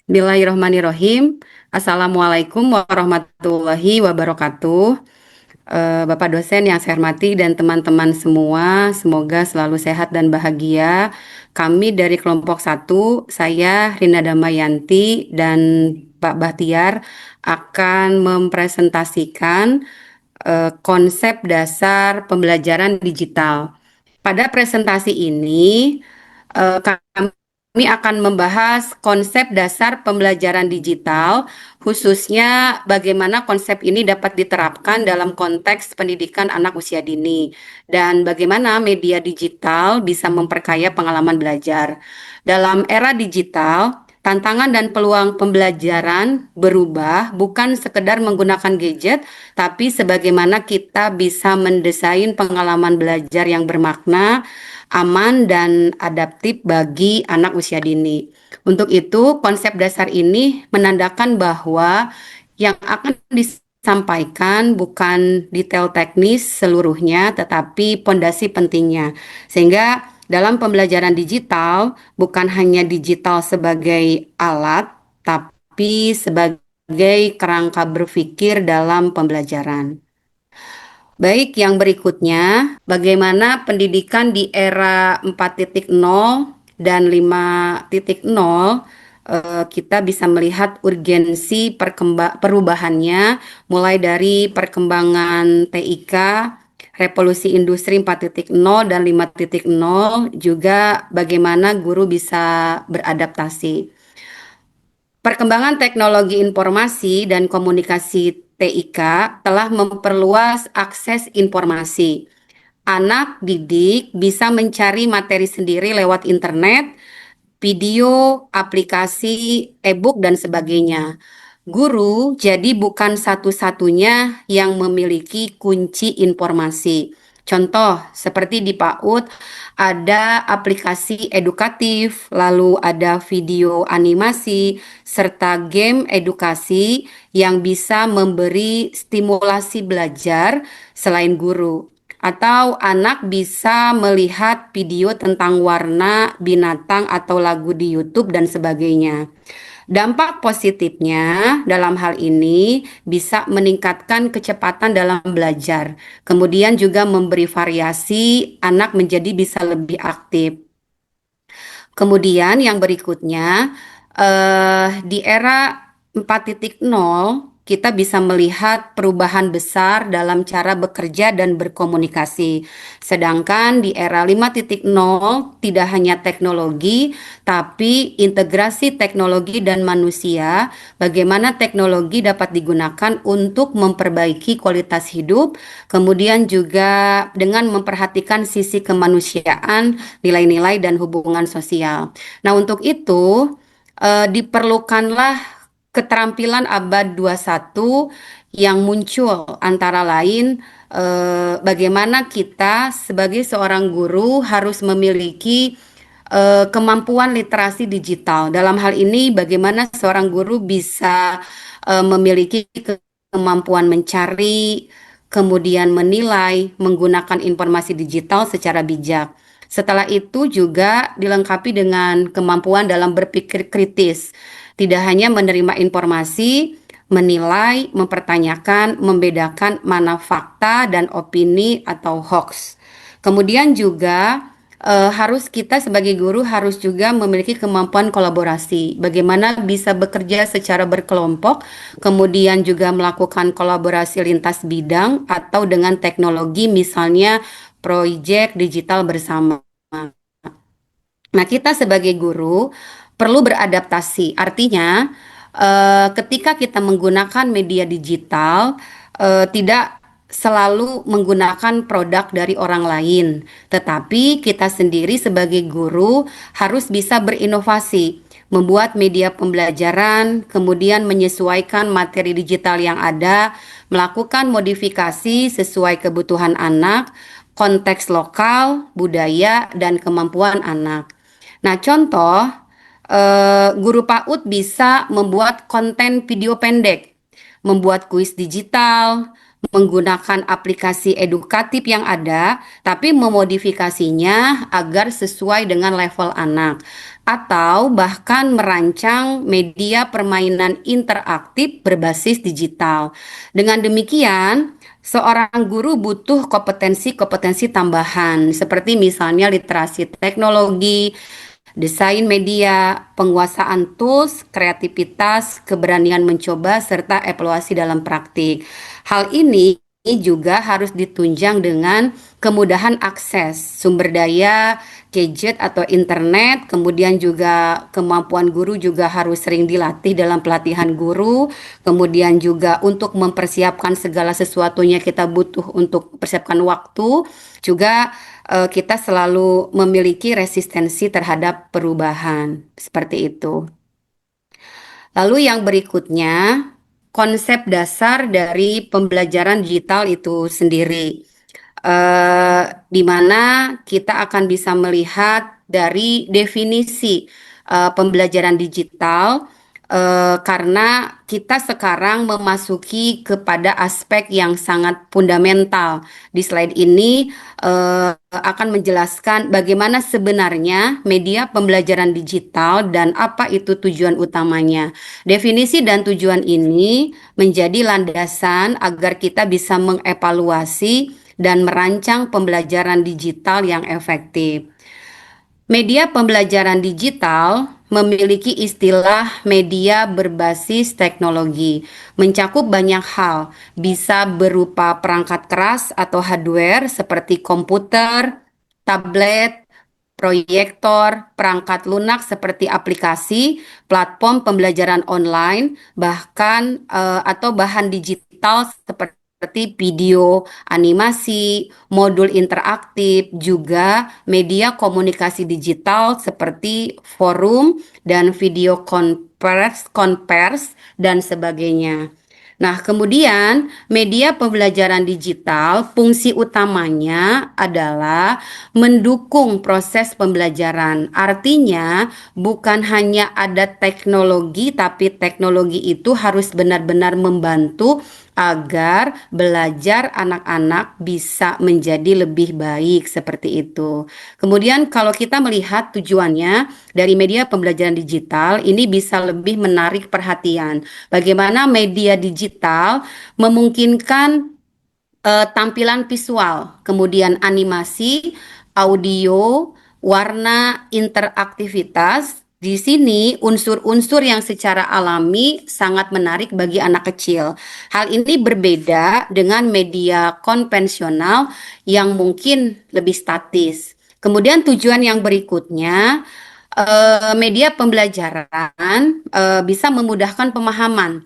Bismillahirrahmanirrahim. Assalamualaikum warahmatullahi wabarakatuh. Bapak dosen yang saya hormati dan teman-teman semua, semoga selalu sehat dan bahagia. Kami dari kelompok satu, saya Rina Damayanti dan Pak Bahtiar akan mempresentasikan konsep dasar pembelajaran digital. Pada presentasi ini, kami akan membahas konsep dasar pembelajaran digital, khususnya bagaimana konsep ini dapat diterapkan dalam konteks pendidikan anak usia dini, dan bagaimana media digital bisa memperkaya pengalaman belajar. Dalam era digital, tantangan dan peluang pembelajaran berubah bukan sekedar menggunakan gadget, tapi sebagaimana kita bisa mendesain pengalaman belajar yang bermakna, aman, dan adaptif bagi anak usia dini. Untuk itu, konsep dasar ini menandakan bahwa yang akan disampaikan bukan detail teknis seluruhnya, tetapi pondasi pentingnya. Sehingga dalam pembelajaran digital, bukan hanya digital sebagai alat, tapi sebagai kerangka berpikir dalam pembelajaran. Baik, yang berikutnya, bagaimana pendidikan di era 4.0 dan 5.0, kita bisa melihat urgensi perubahannya, mulai dari perkembangan TIK, revolusi industri 4.0 dan 5.0, juga bagaimana guru bisa beradaptasi. Perkembangan teknologi informasi dan komunikasi TIK telah memperluas akses informasi. Anak didik bisa mencari materi sendiri lewat internet, video, aplikasi, e-book, dan sebagainya. Guru jadi bukan satu-satunya yang memiliki kunci informasi. Contoh, seperti di PAUD, ada aplikasi edukatif, lalu ada video animasi, serta game edukasi yang bisa memberi stimulasi belajar selain guru. Atau anak bisa melihat video tentang warna, binatang, atau lagu di YouTube dan sebagainya. Dampak positifnya dalam hal ini bisa meningkatkan kecepatan dalam belajar, kemudian juga memberi variasi, anak menjadi bisa lebih aktif. Kemudian yang berikutnya, di era 4.0 kita bisa melihat perubahan besar dalam cara bekerja dan berkomunikasi. Sedangkan di era 5.0 tidak hanya teknologi, tapi integrasi teknologi dan manusia, bagaimana teknologi dapat digunakan untuk memperbaiki kualitas hidup, kemudian juga dengan memperhatikan sisi kemanusiaan, nilai-nilai dan hubungan sosial. Nah, untuk itu diperlukanlah keterampilan abad 21 yang muncul antara lain bagaimana kita sebagai seorang guru harus memiliki kemampuan literasi digital. Dalam hal ini bagaimana seorang guru bisa memiliki kemampuan mencari, kemudian menilai, menggunakan informasi digital secara bijak. Setelah itu juga dilengkapi dengan kemampuan dalam berpikir kritis. Tidak hanya menerima informasi, menilai, mempertanyakan, membedakan mana fakta dan opini atau hoax. Kemudian juga harus kita sebagai guru harus juga memiliki kemampuan kolaborasi. Bagaimana bisa bekerja secara berkelompok, kemudian juga melakukan kolaborasi lintas bidang atau dengan teknologi misalnya proyek digital bersama. Nah, kita sebagai guru perlu beradaptasi. Artinya, ketika kita menggunakan media digital, tidak selalu menggunakan produk dari orang lain, tetapi kita sendiri sebagai guru harus bisa berinovasi, membuat media pembelajaran, kemudian menyesuaikan materi digital yang ada, melakukan modifikasi sesuai kebutuhan anak, konteks lokal, budaya, dan kemampuan anak. Nah, contoh, guru PAUD bisa membuat konten video pendek, membuat kuis digital, menggunakan aplikasi edukatif yang ada, tapi memodifikasinya agar sesuai dengan level anak, atau bahkan merancang media permainan interaktif berbasis digital. Dengan demikian, seorang guru butuh kompetensi-kompetensi tambahan, seperti misalnya literasi teknologi, desain media, penguasaan tools, kreativitas, keberanian mencoba, serta evaluasi dalam praktik. Hal ini juga harus ditunjang dengan kemudahan akses sumber daya, gadget atau internet, kemudian juga kemampuan guru juga harus sering dilatih dalam pelatihan guru, kemudian juga untuk mempersiapkan segala sesuatunya kita butuh untuk persiapkan waktu, juga kita selalu memiliki resistensi terhadap perubahan, seperti itu. Lalu yang berikutnya, konsep dasar dari pembelajaran digital itu sendiri, di mana kita akan bisa melihat dari definisi pembelajaran digital, karena kita sekarang memasuki kepada aspek yang sangat fundamental. Di slide ini akan menjelaskan bagaimana sebenarnya media pembelajaran digital dan apa itu tujuan utamanya. Definisi dan tujuan ini menjadi landasan agar kita bisa mengevaluasi dan merancang pembelajaran digital yang efektif. Media pembelajaran digital memiliki istilah media berbasis teknologi, mencakup banyak hal, bisa berupa perangkat keras atau hardware seperti komputer, tablet, proyektor, perangkat lunak seperti aplikasi, platform pembelajaran online, bahkan atau bahan digital seperti video, animasi, modul interaktif, juga media komunikasi digital seperti forum dan video konvers dan sebagainya. Nah, kemudian media pembelajaran digital, fungsi utamanya adalah mendukung proses pembelajaran. Artinya, bukan hanya ada teknologi, tapi teknologi itu harus benar-benar membantu agar belajar anak-anak bisa menjadi lebih baik seperti itu. Kemudian kalau kita melihat tujuannya dari media pembelajaran digital, ini bisa lebih menarik perhatian. Bagaimana media digital memungkinkan tampilan visual, kemudian animasi, audio, warna, interaktivitas. Di sini unsur-unsur yang secara alami sangat menarik bagi anak kecil. Hal ini berbeda dengan media konvensional yang mungkin lebih statis. Kemudian tujuan yang berikutnya, media pembelajaran bisa memudahkan pemahaman.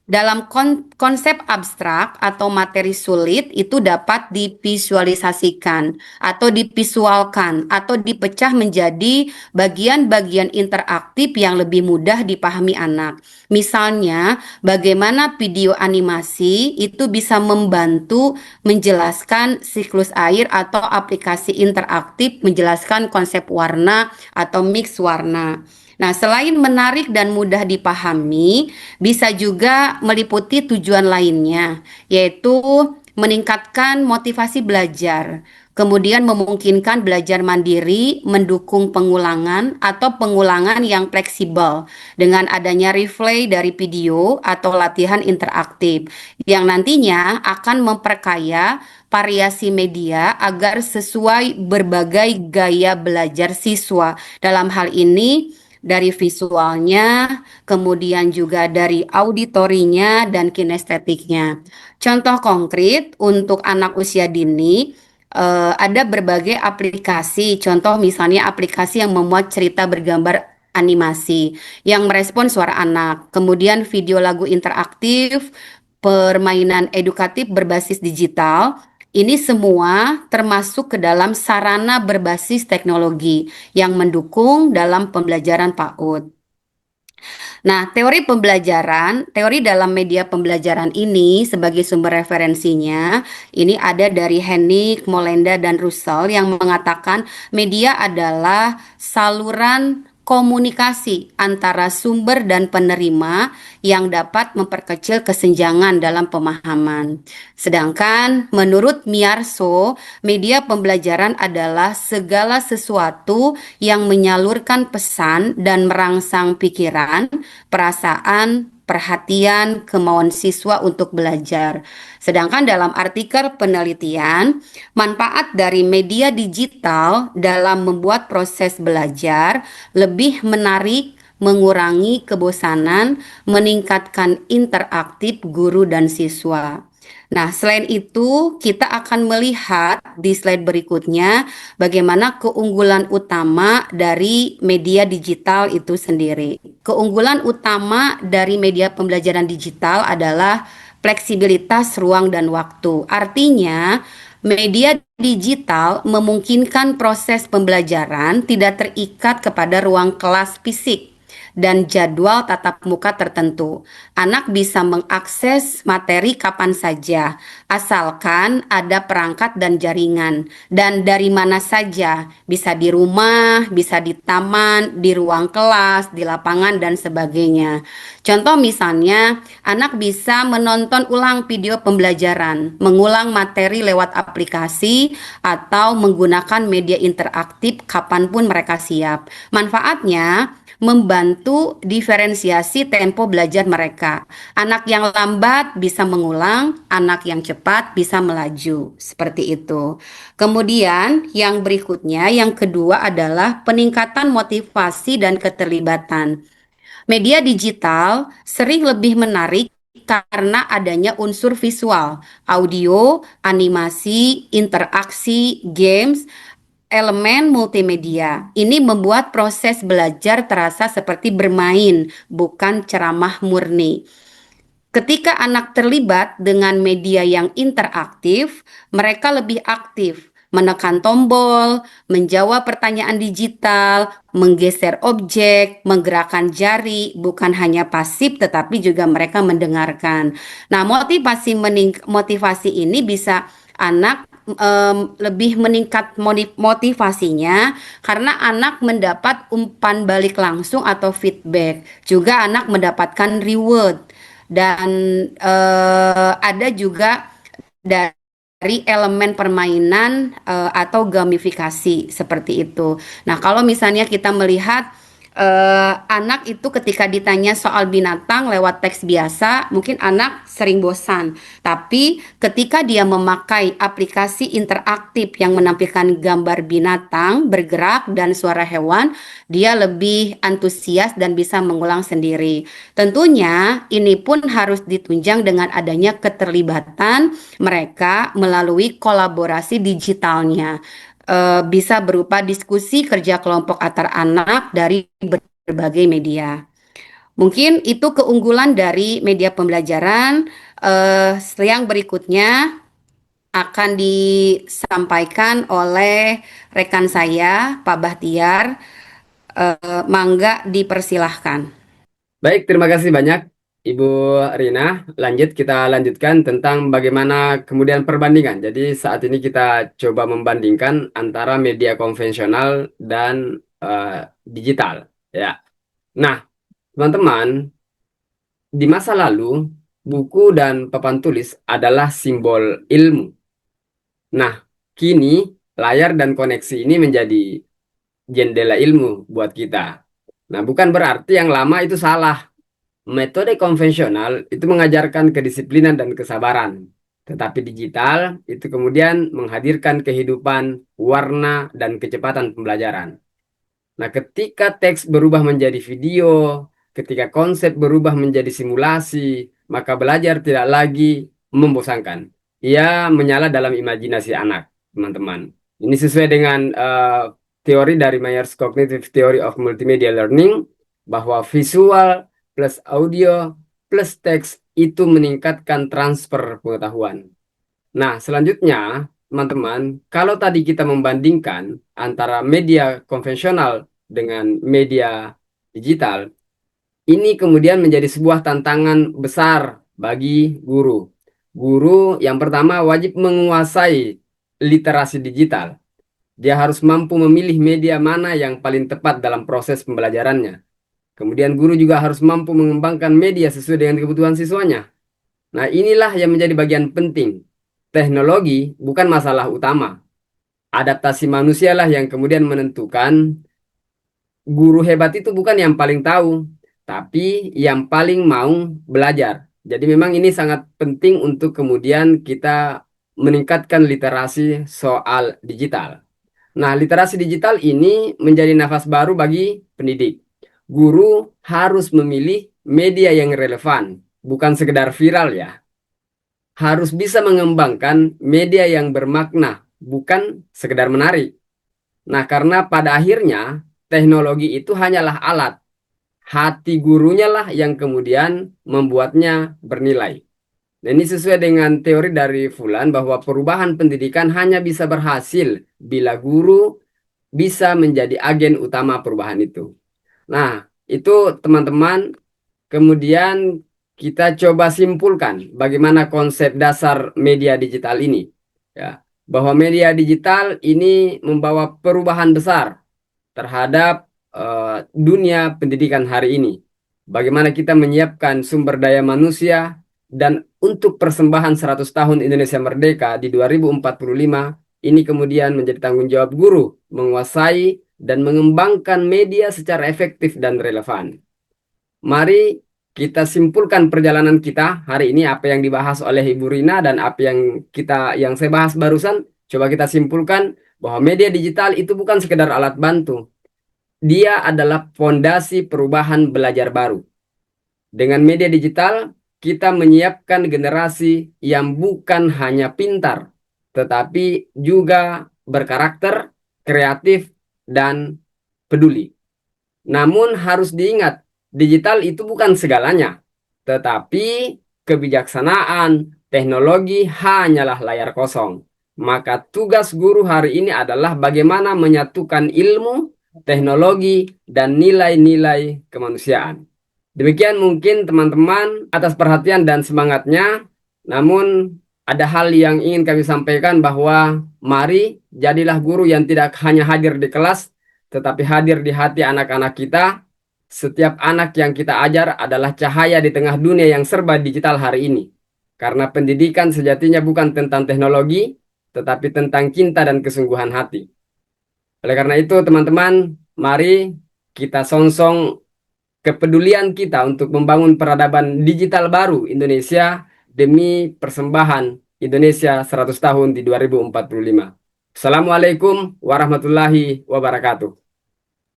Dalam konsep abstrak atau materi sulit itu dapat divisualisasikan atau divisualkan atau dipecah menjadi bagian-bagian interaktif yang lebih mudah dipahami anak. Misalnya, bagaimana video animasi itu bisa membantu menjelaskan siklus air atau aplikasi interaktif menjelaskan konsep warna atau mix warna. Nah, selain menarik dan mudah dipahami, bisa juga meliputi tujuan lainnya, yaitu meningkatkan motivasi belajar, kemudian memungkinkan belajar mandiri, mendukung pengulangan atau pengulangan yang fleksibel dengan adanya replay dari video atau latihan interaktif yang nantinya akan memperkaya variasi media agar sesuai berbagai gaya belajar siswa. Dalam hal ini, dari visualnya, kemudian juga dari auditorinya dan kinestetiknya. Contoh konkret untuk anak usia dini, ada berbagai aplikasi. Contoh misalnya aplikasi yang memuat cerita bergambar animasi yang merespon suara anak, kemudian video lagu interaktif, permainan edukatif berbasis digital. Ini semua termasuk ke dalam sarana berbasis teknologi yang mendukung dalam pembelajaran PAUD. Nah, teori dalam media pembelajaran ini sebagai sumber referensinya, ini ada dari Hennig, Molenda, dan Russell yang mengatakan media adalah saluran komunikasi antara sumber dan penerima yang dapat memperkecil kesenjangan dalam pemahaman. Sedangkan menurut Miarso, media pembelajaran adalah segala sesuatu yang menyalurkan pesan dan merangsang pikiran, perasaan, perhatian, kemauan siswa untuk belajar. Sedangkan dalam artikel penelitian, manfaat dari media digital dalam membuat proses belajar lebih menarik, mengurangi kebosanan, meningkatkan interaktif guru dan siswa. Nah, selain itu, kita akan melihat di slide berikutnya bagaimana keunggulan utama dari media digital itu sendiri. Keunggulan utama dari media pembelajaran digital adalah fleksibilitas ruang dan waktu. Artinya, media digital memungkinkan proses pembelajaran tidak terikat kepada ruang kelas fisik dan jadwal tatap muka tertentu. Anak bisa mengakses materi kapan saja, asalkan ada perangkat dan jaringan, dan dari mana saja, bisa di rumah, bisa di taman, di ruang kelas, di lapangan, dan sebagainya. Contoh misalnya, anak bisa menonton ulang video pembelajaran, mengulang materi lewat aplikasi, atau menggunakan media interaktif kapanpun mereka siap. Manfaatnya, membantu diferensiasi tempo belajar mereka. Anak yang lambat bisa mengulang, anak yang cepat bisa melaju. Seperti itu. Kemudian yang berikutnya, yang kedua adalah peningkatan motivasi dan keterlibatan. Media digital sering lebih menarik karena adanya unsur visual, audio, animasi, interaksi, games, elemen multimedia. Ini membuat proses belajar terasa seperti bermain, bukan ceramah murni. Ketika anak terlibat dengan media yang interaktif, mereka lebih aktif, menekan tombol, menjawab pertanyaan digital, menggeser objek, menggerakkan jari, bukan hanya pasif tetapi juga mereka mendengarkan. Nah, motivasi ini bisa anak lebih meningkat motivasinya karena anak mendapat umpan balik langsung atau feedback. Juga anak mendapatkan reward dan ada juga dari elemen permainan atau gamifikasi seperti itu. Nah, kalau misalnya kita melihat anak itu ketika ditanya soal binatang lewat teks biasa, mungkin anak sering bosan. Tapi ketika dia memakai aplikasi interaktif yang menampilkan gambar binatang, bergerak, dan suara hewan, dia lebih antusias dan bisa mengulang sendiri. Tentunya ini pun harus ditunjang dengan adanya keterlibatan mereka melalui kolaborasi digitalnya. Bisa berupa diskusi kerja kelompok antar anak dari berbagai media. Mungkin itu keunggulan dari media pembelajaran. Yang berikutnya akan disampaikan oleh rekan saya, Pak Bahtiar. Mangga dipersilahkan. Baik, terima kasih banyak Ibu Rina. Lanjut, kita lanjutkan tentang bagaimana kemudian perbandingan. Jadi saat ini kita coba membandingkan antara media konvensional dan eh, digital. Ya. Nah, teman-teman, di masa lalu buku dan papan tulis adalah simbol ilmu. Nah, kini layar dan koneksi ini menjadi jendela ilmu buat kita. Nah, bukan berarti yang lama itu salah. Metode konvensional itu mengajarkan kedisiplinan dan kesabaran, tetapi digital itu kemudian menghadirkan kehidupan, warna, dan kecepatan pembelajaran. Nah, ketika teks berubah menjadi video, ketika konsep berubah menjadi simulasi, maka belajar tidak lagi membosankan. Ia menyala dalam imajinasi anak, teman-teman. Ini sesuai dengan teori dari Myers Cognitive Theory of Multimedia Learning, bahwa visual plus audio plus teks itu meningkatkan transfer pengetahuan. Nah, selanjutnya, teman-teman, kalau tadi kita membandingkan antara media konvensional dengan media digital, ini kemudian menjadi sebuah tantangan besar bagi guru. Guru yang pertama wajib menguasai literasi digital. Dia harus mampu memilih media mana yang paling tepat dalam proses pembelajarannya. Kemudian guru juga harus mampu mengembangkan media sesuai dengan kebutuhan siswanya. Nah, inilah yang menjadi bagian penting. Teknologi bukan masalah utama. Adaptasi manusialah yang kemudian menentukan. Guru hebat itu bukan yang paling tahu, tapi yang paling mau belajar. Jadi memang ini sangat penting untuk kemudian kita meningkatkan literasi soal digital. Nah, literasi digital ini menjadi nafas baru bagi pendidik. Guru harus memilih media yang relevan, bukan sekedar viral ya. Harus bisa mengembangkan media yang bermakna, bukan sekedar menarik. Nah, karena pada akhirnya teknologi itu hanyalah alat. Hati gurunya lah yang kemudian membuatnya bernilai. Nah, ini sesuai dengan teori dari Fulan bahwa perubahan pendidikan hanya bisa berhasil bila guru bisa menjadi agen utama perubahan itu. Nah, itu teman-teman, kemudian kita coba simpulkan bagaimana konsep dasar media digital ini. Ya, bahwa media digital ini membawa perubahan besar terhadap dunia pendidikan hari ini. Bagaimana kita menyiapkan sumber daya manusia dan untuk persembahan 100 tahun Indonesia Merdeka di 2045 ini kemudian menjadi tanggung jawab guru menguasai dan mengembangkan media secara efektif dan relevan. Mari kita simpulkan perjalanan kita hari ini apa yang dibahas oleh Ibu Rina dan apa yang saya bahas barusan. Coba kita simpulkan bahwa media digital itu bukan sekedar alat bantu. Dia adalah fondasi perubahan belajar baru. Dengan media digital, kita menyiapkan generasi yang bukan hanya pintar, tetapi juga berkarakter, kreatif, dan peduli. Namun harus diingat, digital itu bukan segalanya, tetapi kebijaksanaan, teknologi hanyalah layar kosong. Maka tugas guru hari ini adalah bagaimana menyatukan ilmu, teknologi, dan nilai-nilai kemanusiaan. Demikian mungkin teman-teman atas perhatian dan semangatnya. Namun ada hal yang ingin kami sampaikan bahwa mari jadilah guru yang tidak hanya hadir di kelas, tetapi hadir di hati anak-anak kita. Setiap anak yang kita ajar adalah cahaya di tengah dunia yang serba digital hari ini. Karena pendidikan sejatinya bukan tentang teknologi, tetapi tentang cinta dan kesungguhan hati. Oleh karena itu, teman-teman, mari kita songsong kepedulian kita untuk membangun peradaban digital baru Indonesia demi persembahan Indonesia 100 tahun di 2045. Assalamualaikum warahmatullahi wabarakatuh.